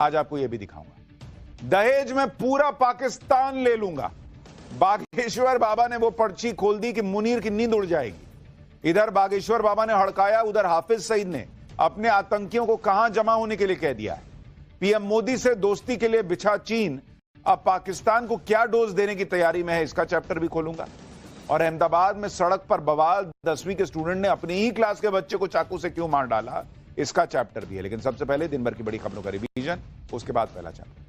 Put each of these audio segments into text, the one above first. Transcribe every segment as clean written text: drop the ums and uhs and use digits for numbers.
आज आपको यह भी दिखाऊंगा। दहेज में पूरा पाकिस्तान ले लूंगा। बागेश्वर बाबा ने वो पर्ची खोल दी कि मुनीर की नींद उड़ जाएगी। इधर बागेश्वर बाबा ने हड़काया, उधर हाफिज सईद ने अपने आतंकियों को कहां जमा होने के लिए कह दिया है। पीएम मोदी से दोस्ती के लिए बिछा चीन अब पाकिस्तान को क्या डोज देने की तैयारी में है, इसका चैप्टर भी खोलूंगा। और अहमदाबाद में सड़क पर बवाल, 10वीं के स्टूडेंट ने अपनी ही क्लास के बच्चे को चाकू से क्यों मार डाला, इसका चैप्टर भी है। लेकिन सबसे पहले दिन भर की बड़ी खबरों का रिवीजन, उसके बाद पहला चैप्टर।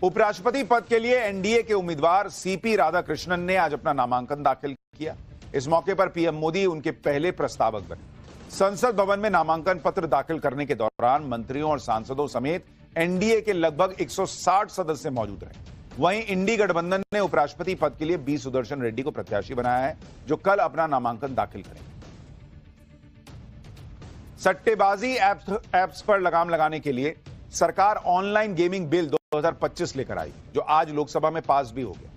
उपराष्ट्रपति पद के लिए एनडीए के उम्मीदवार सीपी राधाकृष्णन ने आज अपना नामांकन दाखिल किया। इस मौके पर पीएम मोदी उनके पहले प्रस्तावक बने। संसद भवन में नामांकन पत्र दाखिल करने के दौरान मंत्रियों और सांसदों समेत एनडीए के लगभग 160 सदस्य मौजूद रहे। वहीं इंडी गठबंधन ने उपराष्ट्रपति पद के लिए बी सुदर्शन रेड्डी को प्रत्याशी बनाया है, जो कल अपना नामांकन दाखिल करेंगे। सट्टेबाजी एप्स पर लगाम लगाने के लिए सरकार ऑनलाइन गेमिंग बिल 2025 लेकर आई, जो आज लोकसभा में पास भी हो गया।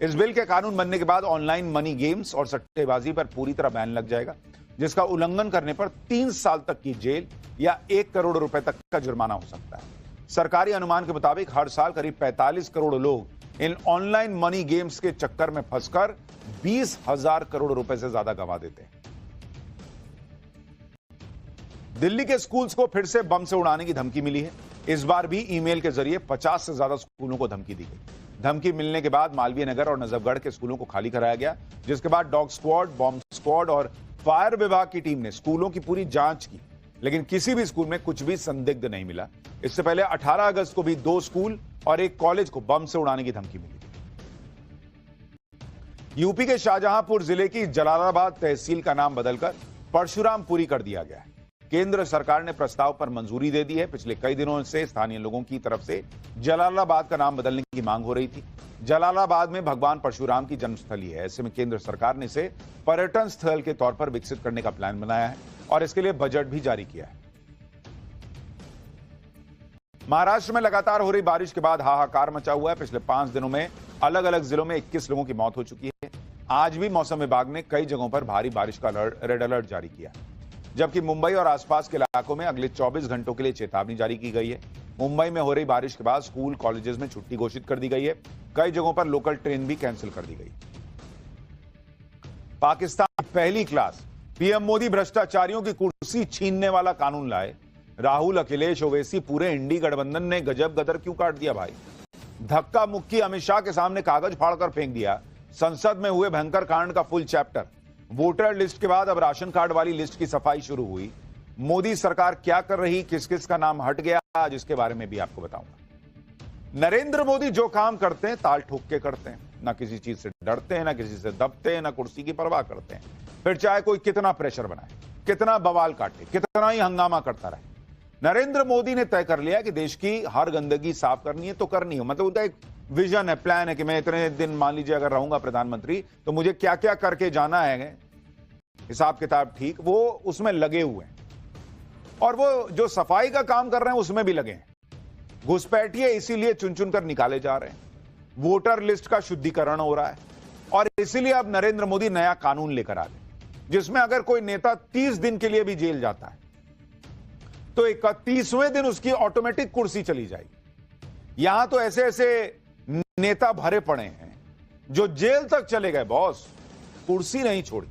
इस बिल के कानून बनने के बाद ऑनलाइन मनी गेम्स और सट्टेबाजी पर पूरी तरह बैन लग जाएगा, जिसका उल्लंघन करने पर 3 साल तक की जेल या 1 करोड़ रुपए तक का जुर्माना हो सकता है। सरकारी अनुमान के मुताबिक हर साल करीब 45 करोड़ लोग इन ऑनलाइन मनी गेम्स के चक्कर में फंसकर 20,000 करोड़ रुपए से ज्यादा गंवा देते हैं। दिल्ली के स्कूल्स को फिर से बम से उड़ाने की धमकी मिली है। इस बार भी ईमेल के जरिए 50 से ज्यादा स्कूलों को धमकी दी गई। धमकी मिलने के बाद मालवीय नगर और नजफगढ़ के स्कूलों को खाली कराया गया, जिसके बाद डॉग स्क्वाड, बॉम्ब स्क्वाड और फायर विभाग की टीम ने स्कूलों की पूरी जांच की, लेकिन किसी भी स्कूल में कुछ भी संदिग्ध नहीं मिला। इससे पहले 18 अगस्त को भी 2 स्कूल और 1 कॉलेज को बम से उड़ाने की धमकी मिली। यूपी के शाहजहांपुर जिले की जलालाबाद तहसील का नाम बदलकर परशुरामपुरी कर दिया गया है। केंद्र सरकार ने प्रस्ताव पर मंजूरी दे दी है। पिछले कई दिनों से स्थानीय लोगों की तरफ से जलालाबाद का नाम बदलने की मांग हो रही थी। जलालाबाद में भगवान परशुराम की जन्मस्थली है। ऐसे में केंद्र सरकार ने इसे पर्यटन स्थल के तौर पर विकसित करने का प्लान बनाया है और इसके लिए बजट भी जारी किया है। महाराष्ट्र में लगातार हो रही बारिश के बाद हाहाकार मचा हुआ है। पिछले 5 दिनों में अलग अलग जिलों में 21 लोगों की मौत हो चुकी है। आज भी मौसम विभाग ने कई जगहों पर भारी बारिश का रेड अलर्ट जारी किया, जबकि मुंबई और आसपास के इलाकों में अगले 24 घंटों के लिए चेतावनी जारी की गई है। मुंबई में हो रही बारिश के बाद स्कूल कॉलेजेस में छुट्टी घोषित कर दी गई है। कई जगहों पर लोकल ट्रेन भी कैंसिल कर दी गई। पाकिस्तान पहली क्लास, पीएम मोदी भ्रष्टाचारियों की कुर्सी छीनने वाला कानून लाए। राहुल, अखिलेश, ओवैसी, पूरे इंडी गठबंधन ने गजब गदर क्यों काट दिया भाई। धक्का मुक्की अमित शाह के सामने कागज फाड़कर फेंक दिया। संसद में हुए भयंकर कांड का फुल चैप्टर। वोटर लिस्ट के बाद अब राशन कार्ड वाली लिस्ट की सफाई शुरू हुई। मोदी सरकार क्या कर रही, किस किस का नाम हट गया, आज इसके बारे में भी आपको बताऊंगा। नरेंद्र मोदी जो काम करते हैं ताल ठोक के करते हैं, ना किसी चीज से डरते हैं, ना किसी से दबते हैं, ना कुर्सी की परवाह करते हैं। फिर चाहे कोई कितना प्रेशर बनाए, कितना बवाल काटे, कितना ही हंगामा करता रहे, नरेंद्र मोदी ने तय कर लिया कि देश की हर गंदगी साफ करनी है तो करनी है। मतलब उनका एक विजन है, प्लान है कि मैं इतने दिन मान लीजिए अगर रहूंगा प्रधानमंत्री तो मुझे क्या क्या करके जाना है, हिसाब किताब ठीक, वो उसमें लगे हुए हैं। और वो जो सफाई का काम कर रहे हैं उसमें भी लगे हैं। घुसपैठिए इसीलिए चुन चुन कर निकाले जा रहे हैं। वोटर लिस्ट का शुद्धिकरण हो रहा है और इसीलिए अब नरेंद्र मोदी नया कानून लेकर आ गए, जिसमें अगर कोई नेता 30 दिन के लिए भी जेल जाता है तो 31वें दिन उसकी ऑटोमेटिक कुर्सी चली जाएगी। यहां तो ऐसे ऐसे नेता भरे पड़े हैं जो जेल तक चले गए, बॉस, कुर्सी नहीं छोड़ी।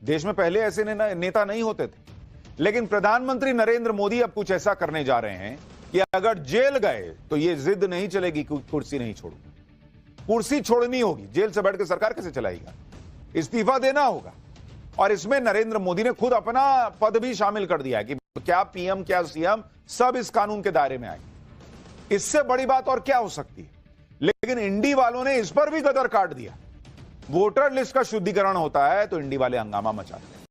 देश में पहले ऐसे नेता नहीं होते थे, लेकिन प्रधानमंत्री नरेंद्र मोदी अब कुछ ऐसा करने जा रहे हैं कि अगर जेल गए तो यह जिद नहीं चलेगी कि कुर्सी नहीं छोड़ूंगा। कुर्सी छोड़नी होगी। जेल से बैठ के सरकार कैसे चलाएगा, इस्तीफा देना होगा। और इसमें नरेंद्र मोदी ने खुद अपना पद भी शामिल कर दिया है कि क्या पीएम क्या सीएम सब इस कानून के दायरे में आएंगे। इससे बड़ी बात और क्या हो सकती है। लेकिन इंडी वालों ने इस पर भी गदर काट दिया। वोटर लिस्ट का शुद्धिकरण होता है तो इंडी वाले हंगामा मचाते हैं।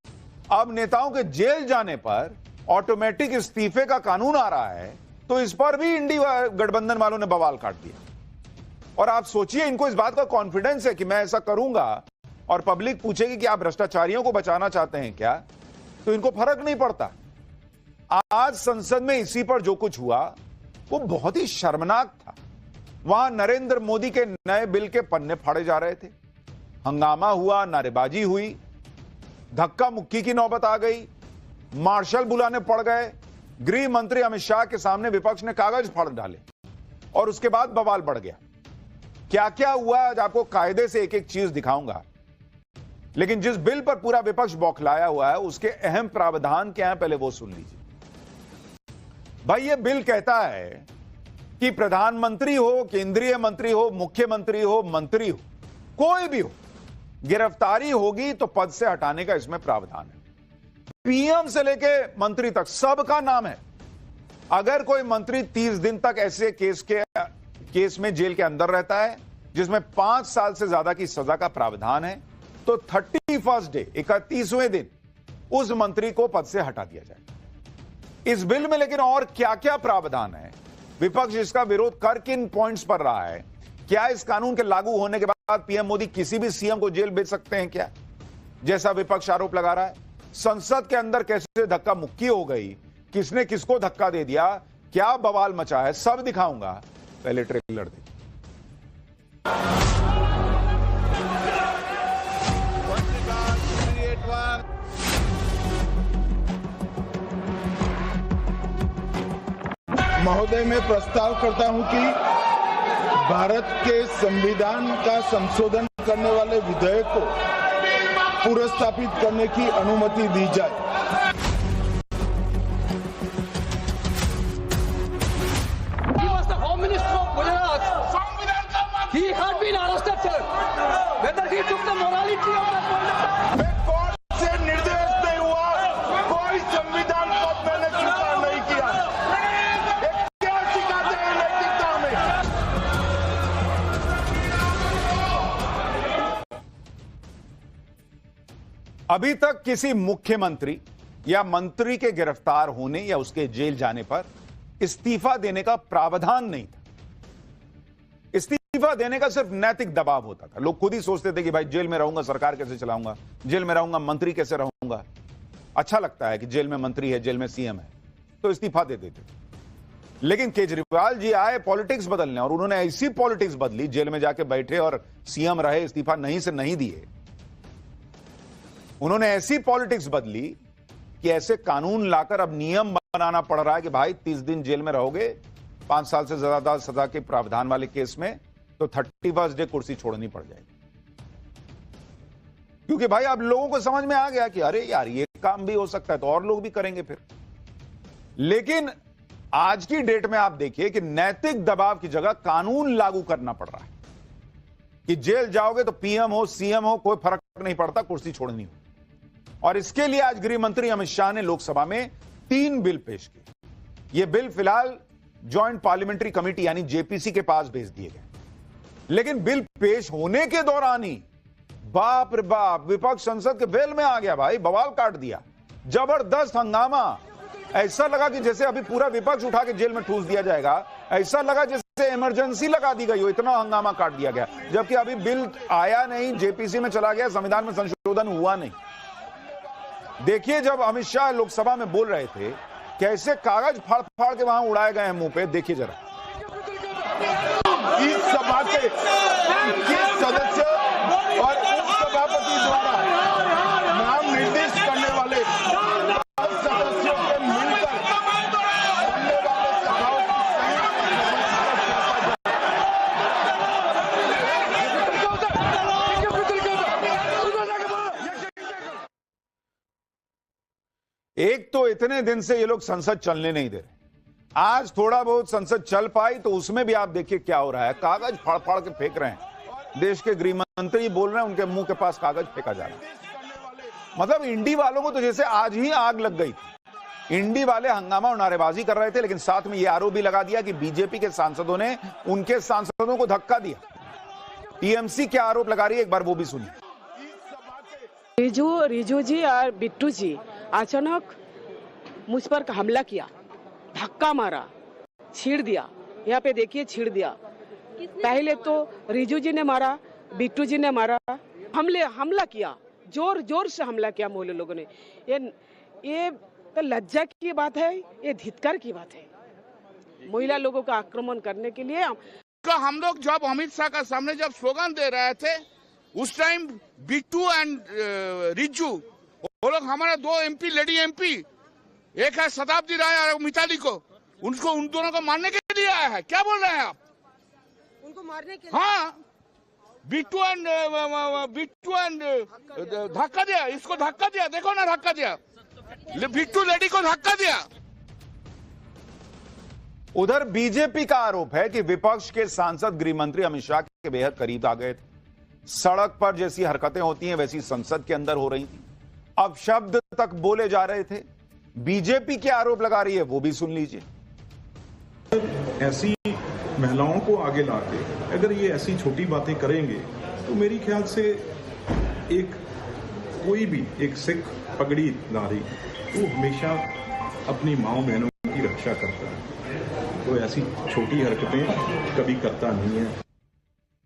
अब नेताओं के जेल जाने पर ऑटोमेटिक इस्तीफे का कानून आ रहा है तो इस पर भी इंडी गठबंधन वालों ने बवाल काट दिया। और आप सोचिए, इनको इस बात का कॉन्फिडेंस है कि मैं ऐसा करूंगा और पब्लिक पूछेगी कि आप भ्रष्टाचारियों को बचाना चाहते हैं क्या, तो इनको फर्क नहीं पड़ता। आज संसद में इसी पर जो कुछ हुआ वो बहुत ही शर्मनाक था। वहां नरेंद्र मोदी के नए बिल के पन्ने फाड़े जा रहे थे, हंगामा हुआ, नारेबाजी हुई। धक्का मुक्की की नौबत आ गई, मार्शल बुलाने पड़ गए, गृह मंत्री अमित शाह के सामने विपक्ष ने कागज फाड़ डाले और उसके बाद बवाल बढ़ गया। क्या क्या हुआ आज आपको कायदे से एक एक चीज दिखाऊंगा, लेकिन जिस बिल पर पूरा विपक्ष बौखलाया हुआ है उसके अहम प्रावधान क्या है पहले वो सुन लीजिए। भाई ये बिल कहता है कि प्रधानमंत्री हो, केंद्रीय मंत्री हो, मुख्यमंत्री हो, मंत्री हो, कोई भी हो, गिरफ्तारी होगी तो पद से हटाने का इसमें प्रावधान है। पीएम से लेके मंत्री तक सबका नाम है। अगर कोई मंत्री 30 दिन तक ऐसे केस में जेल के अंदर रहता है जिसमें 5 साल से ज्यादा की सजा का प्रावधान है, तो 31 डे 31वें दिन उस मंत्री को पद से हटा दिया जाएगा। इस बिल में लेकिन और क्या क्या प्रावधान है, विपक्ष इसका विरोध कर किन पॉइंट्स पर रहा है, क्या इस कानून के लागू होने के बाद पीएम मोदी किसी भी सीएम को जेल भेज सकते हैं क्या, जैसा विपक्ष आरोप लगा रहा है? संसद के अंदर कैसे धक्का मुक्की हो गई, किसने किसको धक्का दे दिया, क्या बवाल मचा है, सब दिखाऊंगा। पहले ट्रेलर देखिए। महोदय, मैं प्रस्ताव करता हूं कि भारत के संविधान का संशोधन करने वाले विधेयक को पुनर्स्थापित करने की अनुमति दी जाए। He was the Home Minister of Gujarat. He had been arrested, sir. Whether he took the morality of the conduct. मैं कोर्ट से निर्देश नहीं हुआ, कोई संविधान को मैंने स्वीकार नहीं किया। ये क्या सिखाते हैं नैतिकता में? अभी तक किसी मुख्यमंत्री या मंत्री के गिरफ्तार होने या उसके जेल जाने पर इस्तीफा देने का प्रावधान नहीं था। इस्तीफा देने का सिर्फ नैतिक दबाव होता था। लोग खुद ही सोचते थे कि भाई जेल में रहूंगा, सरकार कैसे चलाऊंगा, जेल में रहूंगा, मंत्री कैसे रहूंगा। अच्छा लगता है कि जेल में मंत्री है, जेल में सीएम है, तो इस्तीफा दे देते थे। लेकिन केजरीवाल जी आए पॉलिटिक्स बदलने, और उन्होंने ऐसी पॉलिटिक्स बदली, जेल में जाके बैठे और सीएम रहे, इस्तीफा नहीं से नहीं दिए। उन्होंने ऐसी पॉलिटिक्स बदली कि ऐसे कानून लाकर अब नियम बनाना पड़ रहा है कि भाई 30 दिन जेल में रहोगे 5 साल से ज्यादा सजा के प्रावधान वाले केस में, तो 31 डे कुर्सी छोड़नी पड़ जाएगी। क्योंकि भाई अब लोगों को समझ में आ गया कि अरे यार ये काम भी हो सकता है, तो और लोग भी करेंगे फिर। लेकिन आज की डेट में आप देखिए कि नैतिक दबाव की जगह कानून लागू करना पड़ रहा है कि जेल जाओगे तो पीएम हो, सीएम हो, कोई फर्क नहीं पड़ता, कुर्सी छोड़नी हो। और इसके लिए आज गृह मंत्री अमित शाह ने लोकसभा में 3 बिल पेश किए। ये बिल फिलहाल ज्वाइंट पार्लियामेंट्री कमेटी यानी जेपीसी के पास भेज दिए गए। लेकिन बिल पेश होने के दौरान ही बाप रे बाप, विपक्ष संसद के वेल में आ गया भाई, बवाल काट दिया, जबरदस्त हंगामा। ऐसा लगा कि जैसे अभी पूरा विपक्ष उठा के जेल में ठूस दिया जाएगा, ऐसा लगा जैसे इमरजेंसी लगा दी गई हो, इतना हंगामा काट दिया गया। जबकि अभी बिल आया नहीं, जेपीसी में चला गया, संविधान में संशोधन हुआ नहीं। देखिए जब अमित शाह लोकसभा में बोल रहे थे, कैसे कागज फाड़ फाड़ के वहां उड़ाए गए हैं मुंह पे, देखिए जरा। इस सभा के सदस्य और उपसभापति द्वारा नाम निर्देशित करने वाले सदस्यों के मिलकर बनने वाले सभाओं एक तो इतने दिन से ये लोग संसद चलने नहीं दे रहे, आज थोड़ा बहुत संसद चल पाई तो उसमें भी आप देखिए क्या हो रहा है, कागज फाड़ फाड़ के फेंक रहे हैं। देश के गृह मंत्री बोल रहे हैं, उनके मुंह के पास कागज फेंका जा रहा है। मतलब इंडी वालों को तो जैसे आज ही आग लग गई थी। इंडी वाले हंगामा और नारेबाजी कर रहे थे, लेकिन साथ में यह आरोप भी लगा दिया कि बीजेपी के सांसदों ने उनके सांसदों को धक्का दिया। टीएमसी क्या आरोप लगा रही है, एक बार वो भी सुनिए। रिजू जी और बिट्टू जी अचानक मुझ पर हमला किया, धक्का मारा, छीड़ दिया। यहाँ पे देखिए छीड़ दिया। पहले तो रिजू जी ने मारा, बिट्टू जी ने मारा, हमला किया, जोर जोर से हमला किया मोहल्ले लोगों ने। ये तो लज्जा की बात है, ये धिक्कार की बात है। महिला लोगों का आक्रमण करने के लिए हम लोग जब अमित शाह का सामने जब स्लोगन दे रहे थे, उस टाइम बिट्टू एंड रिजू वो लोग हमारे 2 MP लेडी MP, एक है शताब्दी राय और मिताली को, उनको उन दोनों को मारने के लिए आया है। क्या बोल रहे हैं आप? उनको मारने के लिए? हाँ, बिट्टू एंड धक्का दिया, इसको धक्का दिया, देखो ना धक्का दिया, बिट्टू लेडी को धक्का दिया। उधर बीजेपी का आरोप है कि विपक्ष के सांसद गृह मंत्री अमित शाह के बेहद करीब आ गए थे। सड़क पर जैसी हरकतें होती हैं वैसी संसद के अंदर हो रही थी। अब शब्द तक बोले जा रहे थे। बीजेपी क्या आरोप लगा रही है वो भी सुन लीजिए। ऐसी महिलाओं को आगे लाके अगर ये ऐसी छोटी बातें करेंगे तो मेरी ख्याल से कोई भी एक सिख पगड़ीधारी वो हमेशा अपनी माओ बहनों की रक्षा करता है, तो ऐसी छोटी हरकतें कभी करता नहीं है।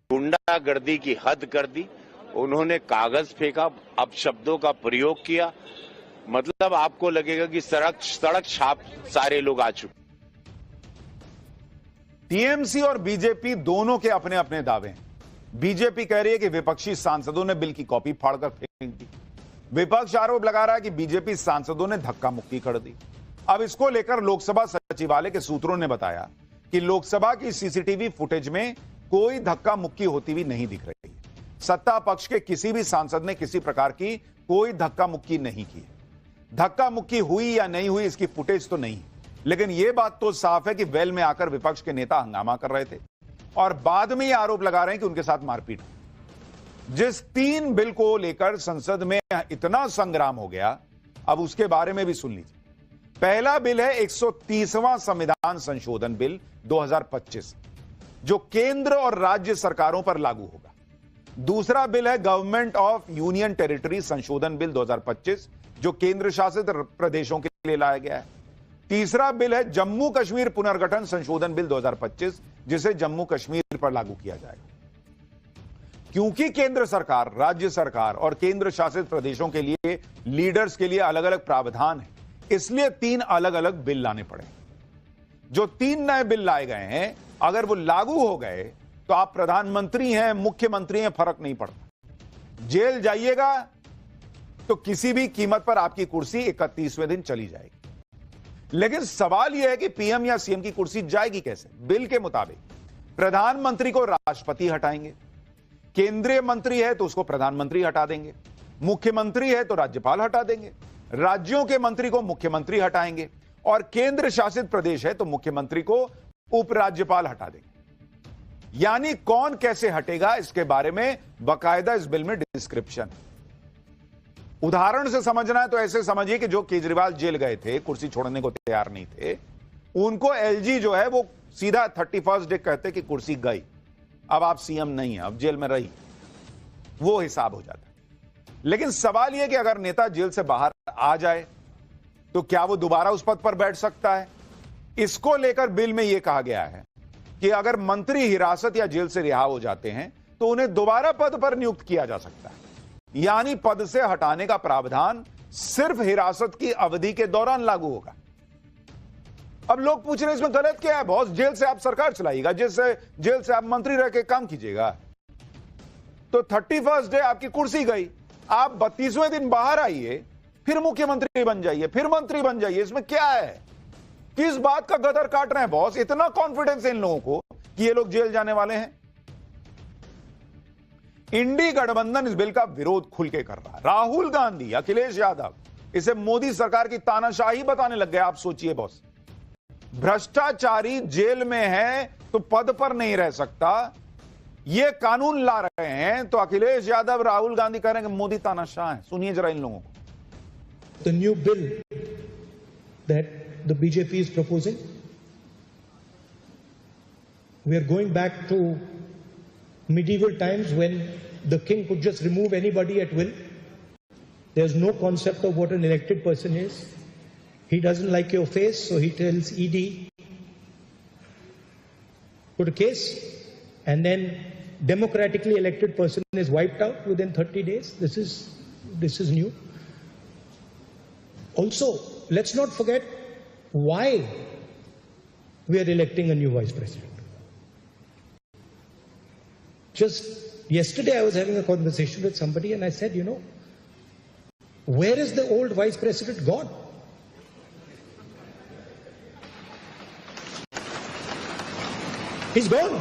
गुंडागर्दी की हद कर दी, उन्होंने कागज फेंका, अपशब्दों का प्रयोग किया, मतलब आपको लगेगा कि सड़क छाप सारे लोग आ चुके। टीएमसी और बीजेपी दोनों के अपने अपने दावे हैं। बीजेपी कह रही है कि विपक्षी सांसदों ने बिल की कॉपी फाड़कर फेंक दी। विपक्ष आरोप लगा रहा है कि बीजेपी सांसदों ने धक्का मुक्की कर दी। अब इसको लेकर लोकसभा सचिवालय के सूत्रों ने बताया कि लोकसभा की सीसीटीवी फुटेज में कोई धक्का मुक्की होती हुई नहीं दिख रही। सत्ता पक्ष के किसी भी सांसद ने किसी प्रकार की कोई धक्का मुक्की नहीं की। धक्का मुक्की हुई या नहीं हुई इसकी फुटेज तो नहीं, लेकिन यह बात तो साफ है कि वेल में आकर विपक्ष के नेता हंगामा कर रहे थे और बाद में यह आरोप लगा रहे हैं कि उनके साथ मारपीट। जिस 3 बिल को लेकर संसद में इतना संग्राम हो गया, अब उसके बारे में भी सुन लीजिए। पहला बिल है 130वां संविधान संशोधन बिल 2025, जो केंद्र और राज्य सरकारों पर लागू होगा। दूसरा बिल है गवर्नमेंट ऑफ यूनियन टेरिटरी संशोधन बिल 2025, जो केंद्र शासित प्रदेशों के लिए लाया गया है। तीसरा बिल है जम्मू कश्मीर पुनर्गठन संशोधन बिल 2025, जिसे जम्मू कश्मीर पर लागू किया जाएगा। क्योंकि केंद्र सरकार, राज्य सरकार और केंद्र शासित प्रदेशों के लिए लीडर्स के लिए अलग अलग प्रावधान है, इसलिए 3 अलग अलग बिल लाने पड़े। जो 3 नए बिल लाए गए हैं, अगर वो लागू हो गए तो आप प्रधानमंत्री हैं, मुख्यमंत्री हैं, फर्क नहीं पड़ता। जेल जाइएगा तो किसी भी कीमत पर आपकी कुर्सी 31वें दिन चली जाएगी। लेकिन सवाल यह है कि पीएम या सीएम की कुर्सी जाएगी कैसे? बिल के मुताबिक प्रधानमंत्री को राष्ट्रपति हटाएंगे, केंद्रीय मंत्री है तो उसको प्रधानमंत्री हटा देंगे, मुख्यमंत्री है तो राज्यपाल हटा देंगे, राज्यों के मंत्री को मुख्यमंत्री हटाएंगे और केंद्र शासित प्रदेश है तो मुख्यमंत्री को उपराज्यपाल हटा देंगे। यानी कौन कैसे हटेगा इसके बारे में बाकायदा इस बिल में डिस्क्रिप्शन। उदाहरण से समझना है तो ऐसे समझिए कि जो केजरीवाल जेल गए थे, कुर्सी छोड़ने को तैयार नहीं थे, उनको एलजी जो है वो सीधा 31st डे कहते कि कुर्सी गई, अब आप सीएम नहीं है, अब जेल में रही, वो हिसाब हो जाता है। लेकिन सवाल यह कि अगर नेता जेल से बाहर आ जाए तो क्या वो दोबारा उस पद पर बैठ सकता है? इसको लेकर बिल में यह कहा गया है कि अगर मंत्री हिरासत या जेल से रिहा हो जाते हैं तो उन्हें दोबारा पद पर नियुक्त किया जा सकता है। यानी पद से हटाने का प्रावधान सिर्फ हिरासत की अवधि के दौरान लागू होगा। अब लोग पूछ रहे हैं इसमें गलत क्या है? बॉस, जेल से आप सरकार चलाइएगा, जेल से आप मंत्री रह के काम कीजिएगा। तो 31st डे आपकी कुर्सी गई, आप 32वें दिन बाहर आइए, फिर मुख्यमंत्री बन जाइए, फिर मंत्री बन जाइए। इसमें क्या है? किस बात का गदर काट रहे हैं बॉस? इतना कॉन्फिडेंस है इन लोगों को कि ये लोग जेल जाने वाले हैं। इंडी गठबंधन इस बिल का विरोध खुल के कर रहा है। राहुल गांधी, अखिलेश यादव इसे मोदी सरकार की तानाशाही बताने लग गए। आप सोचिए बॉस, भ्रष्टाचारी जेल में है तो पद पर नहीं रह सकता, ये कानून ला रहे हैं तो अखिलेश यादव, राहुल गांधी कह रहे हैं कि मोदी तानाशाह है। सुनिए जरा इन लोगों को। The new bill that the BJP is proposing, we are going back to medieval times when the king could just remove anybody at will. There's no concept of what an elected person is. He doesn't like your face, so he tells ED, put a case, and then democratically elected person is wiped out within 30 days. This is new. Also, let's not forget why we are electing a new vice president. Just yesterday I was having a conversation with somebody and I said, Where is the old vice president gone? He's gone.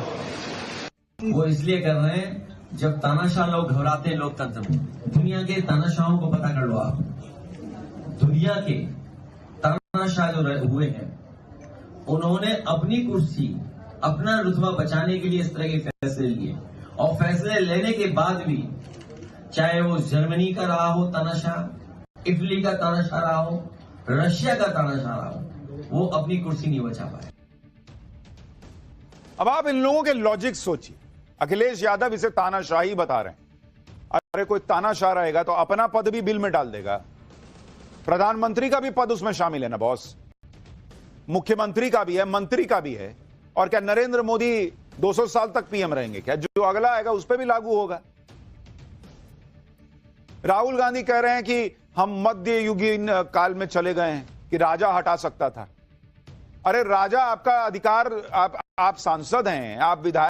वो इसलिए कर रहे हैं जब तानाशाह लोग घबराते हैं लोकतंत्र में। दुनिया के तानाशाहों को पता कर लो आप। दुनिया के तानाशाह जो हुए हैं उन्होंने अपनी कुर्सी अपना रुतबा बचाने के लिए इस तरह के फैसले लिए, और फैसले लेने के बाद भी चाहे वो जर्मनी का रहा हो तानाशाह, इटली का तानाशाह रहा हो, रशिया का तानाशाह रहा हो, वो अपनी कुर्सी नहीं बचा पाए। अब आप इन लोगों के लॉजिक सोचिए। अखिलेश यादव इसे तानाशाही बता रहे हैं। अरे कोई तानाशाह रहेगा तो अपना पद भी बिल में डाल देगा, प्रधानमंत्री का भी पद उसमें शामिल है ना बॉस, मुख्यमंत्री का भी है, मंत्री का भी है। और क्या नरेंद्र मोदी 200 साल तक पीएम रहेंगे क्या? जो अगला आएगा उस पर भी लागू होगा। राहुल गांधी कह रहे हैं कि हम मध्य युगीन काल में चले गए हैं कि राजा हटा सकता था। अरे राजा आपका अधिकार, आप सांसद हैं, आप विधायक